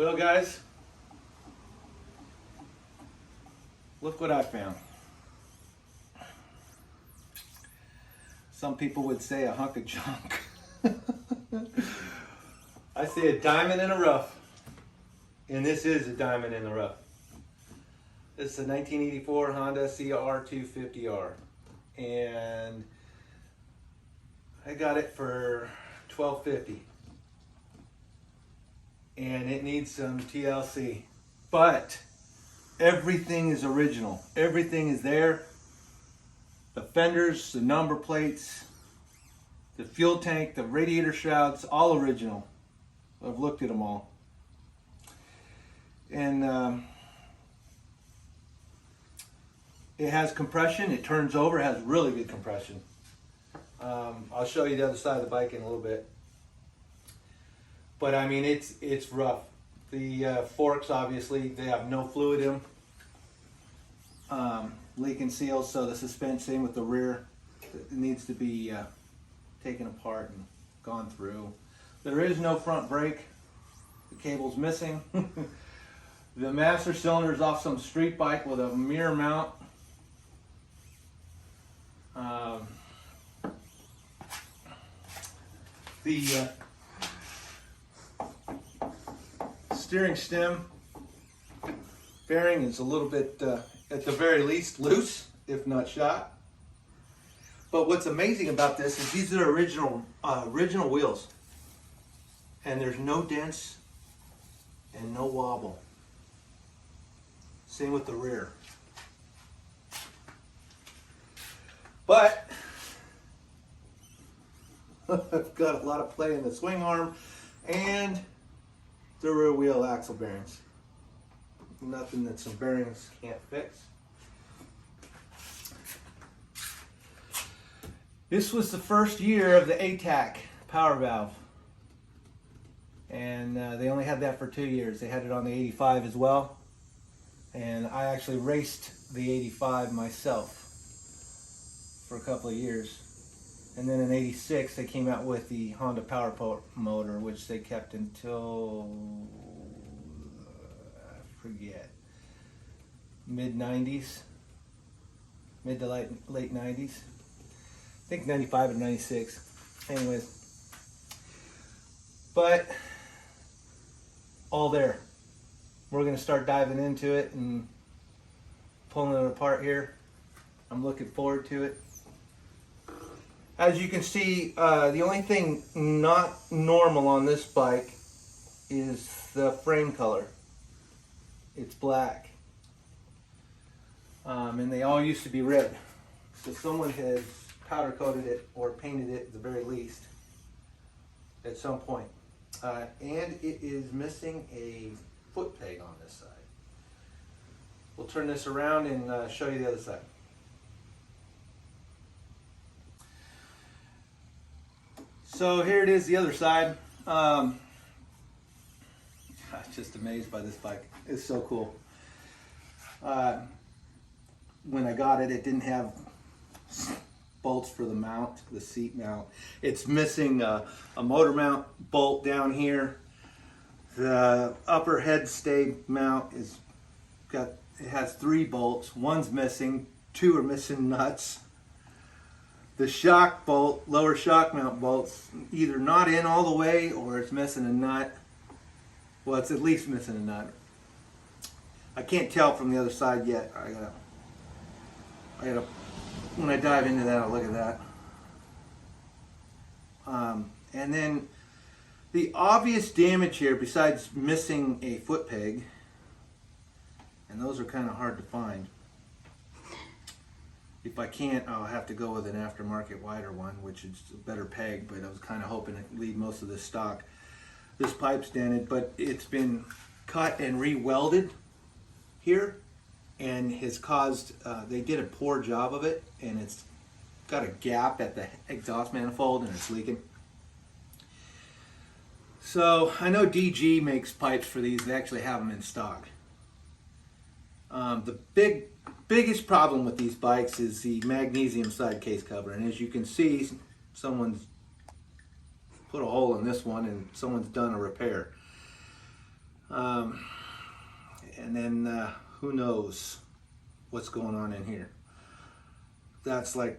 Well, guys, look what I found. Some people would say a hunk of junk. I say a diamond in the rough. And this is a diamond in the rough. This is a 1984 Honda CR250R. And I got it for $12.50. And it needs some TLC. But everything is original. Everything is there. The fenders, the number plates, the fuel tank, the radiator shrouds, all original. I've looked at them all. And it has compression. It turns over. It has really good compression. I'll show you the other side of the bike in a little bit. But I mean, it's rough. The forks, obviously, they have no fluid in them. Leaking seals, so the suspension, same with the rear. It needs to be taken apart and gone through. There is no front brake. The cable's missing. The master cylinder is off some street bike with a mirror mount. The steering stem bearing is a little bit, at the very least, loose, if not shot. But what's amazing about this is these are original wheels, and there's no dents and no wobble. Same with the rear. But I've got a lot of play in the swing arm and the rear wheel axle bearings. Nothing that some bearings can't fix. This was the first year of the ATAC power valve. And they only had that for 2 years. They had it on the 85 as well. And I actually raced the 85 myself for a couple of years. And then in 86, they came out with the Honda Power motor, which they kept until, I forget, mid-90s, mid to late 90s. I think 95 and 96. Anyways, but all there. We're going to start diving into it and pulling it apart here. I'm looking forward to it. As you can see, the only thing not normal on this bike is the frame color. It's black. And they all used to be red. So someone has powder coated it or painted it at the very least at some point. And it is missing a foot peg on this side. We'll turn this around and show you the other side. So here it is, the other side. I'm just amazed by this bike. It's so cool. When I got it, it didn't have bolts for the mount, the seat mount. It's missing a motor mount bolt down here. The upper head stay mount it has 3 bolts. One's missing, 2 are missing nuts. The shock bolt, lower shock mount bolt's either not in all the way or it's missing a nut. Well, it's at least missing a nut. I can't tell from the other side yet. I gotta, when I dive into that, I'll look at that. And then the obvious damage here, besides missing a foot peg, and those are kind of hard to find. If I can't, I'll have to go with an aftermarket wider one, which is a better peg, but I was kind of hoping to leave most of this stock. This pipe's dented, but it's been cut and re-welded here, and has caused, they did a poor job of it, and it's got a gap at the exhaust manifold and it's leaking. So I know DG makes pipes for these. They actually have them in stock. The biggest problem with these bikes is the magnesium side case cover, and as you can see, someone's put a hole in this one and someone's done a repair. And then who knows what's going on in here. That's like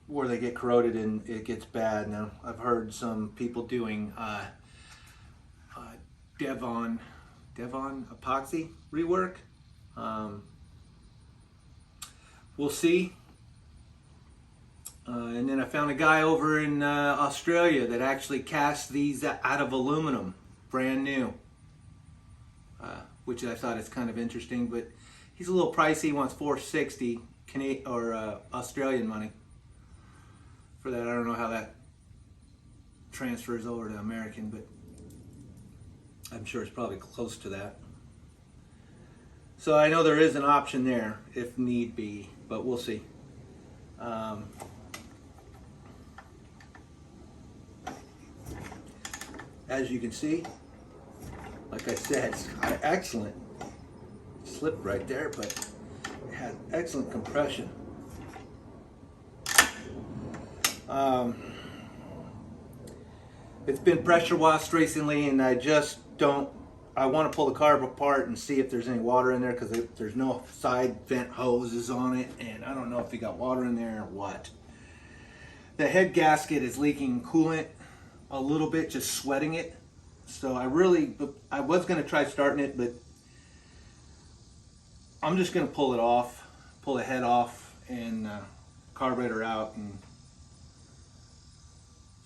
where they get corroded and it gets bad. Now I've heard some people doing Devon epoxy rework. We'll see. And then I found a guy over in Australia that actually cast these out of aluminum, brand new, which I thought is kind of interesting. But he's a little pricey. He wants $460 Canadian or Australian money for that. I don't know how that transfers over to American, but I'm sure it's probably close to that. So I know there is an option there if need be, but we'll see. As you can see, like I said, it's got excellent slip right there, but it has excellent compression. It's been pressure washed recently, and I want to pull the carb apart and see if there's any water in there, because there's no side vent hoses on it, and I don't know if you got water in there or what. The head gasket is leaking coolant a little bit, just sweating it. So I was going to try starting it, but I'm just going to pull the head off and carburetor out and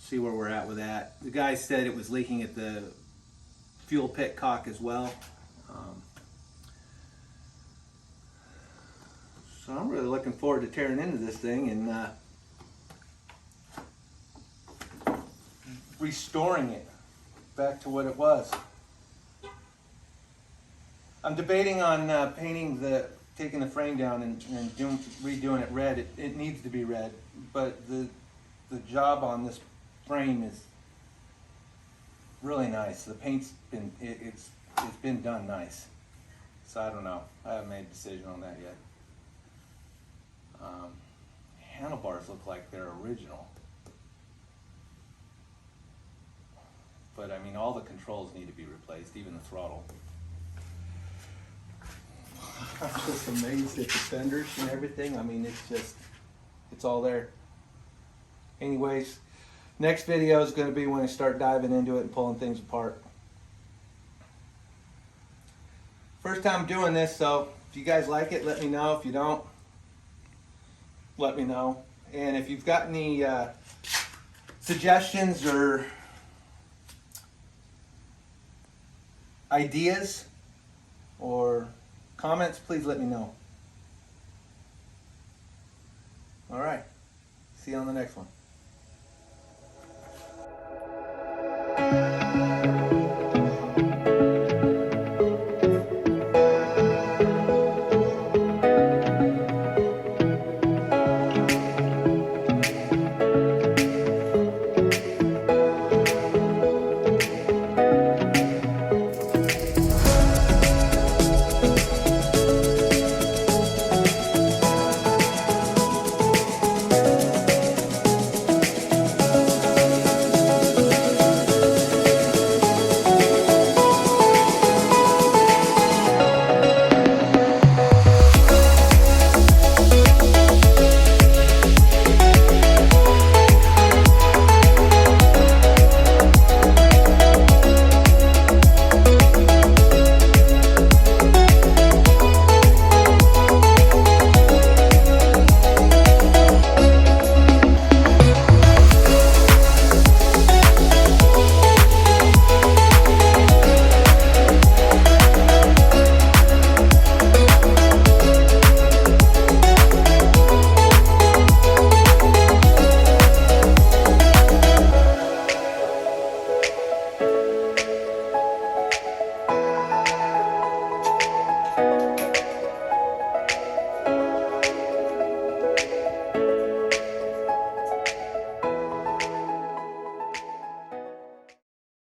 see where we're at with that. The guy said it was leaking at the fuel pit cock as well. So I'm really looking forward to tearing into this thing and restoring it back to what it was. I'm debating on taking the frame down and redoing it red. It needs to be red, but the job on this frame is really nice. The paint's been it's been done nice. So I don't know. I haven't made a decision on that yet. Handlebars look like they're original. But I mean, all the controls need to be replaced, even the throttle. I'm just amazed at the fenders and everything. I mean, it's all there. Anyways, next video is going to be when I start diving into it and pulling things apart. First time doing this, so if you guys like it, let me know. If you don't, let me know. And if you've got any suggestions or ideas or comments, please let me know. All right. See you on the next one.